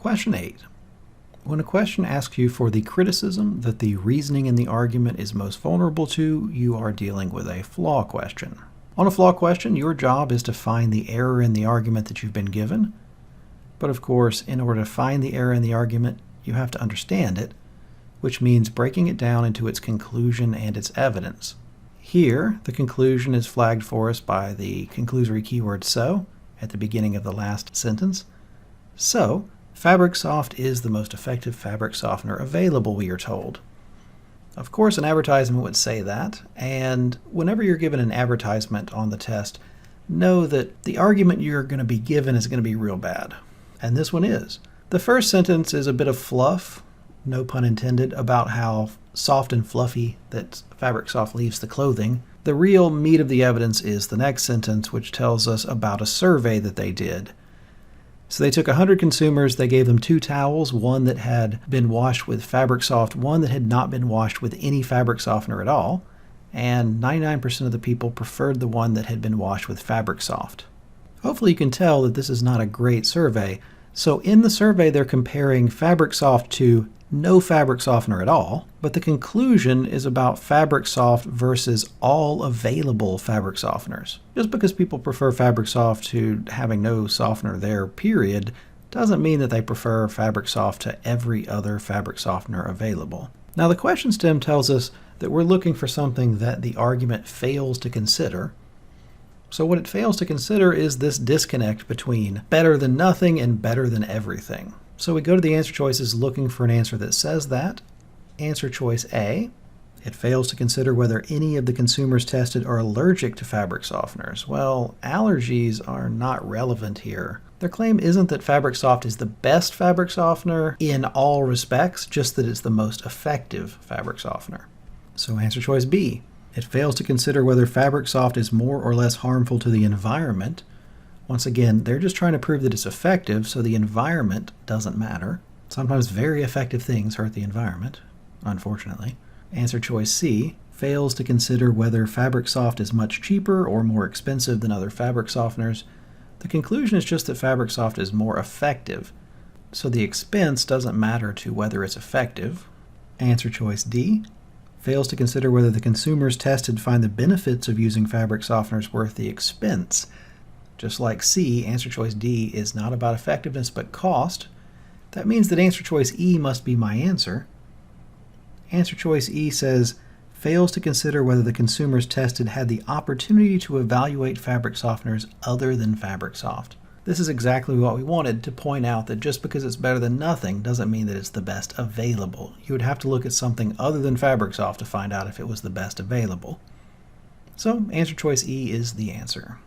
Question 8. When a question asks you for the criticism that the reasoning in the argument is most vulnerable to, you are dealing with a flaw question. On a flaw question, your job is to find the error in the argument that you've been given. But of course, in order to find the error in the argument, you have to understand it, which means breaking it down into its conclusion and its evidence. Here, the conclusion is flagged for us by the conclusory keyword so at the beginning of the last sentence. So, Fabric Soft is the most effective fabric softener available, we are told. Of course, an advertisement would say that, and whenever you're given an advertisement on the test, know that the argument you're going to be given is going to be real bad. And this one is. The first sentence is a bit of fluff, no pun intended, about how soft and fluffy that Fabric Soft leaves the clothing. The real meat of the evidence is the next sentence, which tells us about a survey that they did. So they took 100 consumers, they gave them 2 towels, one that had been washed with Fabric Soft, one that had not been washed with any fabric softener at all, and 99% of the people preferred the one that had been washed with Fabric Soft. Hopefully you can tell that this is not a great survey. So in the survey they're comparing Fabric Soft to no fabric softener at all, but the conclusion is about Fabric Soft versus all available fabric softeners. Just because people prefer Fabric Soft to having no softener there, period, doesn't mean that they prefer Fabric Soft to every other fabric softener available. Now the question stem tells us that we're looking for something that the argument fails to consider. So what it fails to consider is this disconnect between better than nothing and better than everything. So we go to the answer choices looking for an answer that says that. Answer choice A, it fails to consider whether any of the consumers tested are allergic to fabric softeners. Well, allergies are not relevant here. Their claim isn't that Fabric Soft is the best fabric softener in all respects, just that it's the most effective fabric softener. So answer choice B, it fails to consider whether Fabric Soft is more or less harmful to the environment. Once again, they're just trying to prove that it's effective, so the environment doesn't matter. Sometimes very effective things hurt the environment, unfortunately. Answer choice C fails to consider whether Fabric Soft is much cheaper or more expensive than other fabric softeners. The conclusion is just that Fabric Soft is more effective, so the expense doesn't matter to whether it's effective. Answer choice D fails to consider whether the consumers tested find the benefits of using fabric softeners worth the expense. Just like C, answer choice D is not about effectiveness but cost. That means that answer choice E must be my answer. Answer choice E says, fails to consider whether the consumers tested had the opportunity to evaluate fabric softeners other than Fabric Soft. This is exactly what we wanted, to point out that just because it's better than nothing doesn't mean that it's the best available. You would have to look at something other than Fabric Soft to find out if it was the best available. So answer choice E is the answer.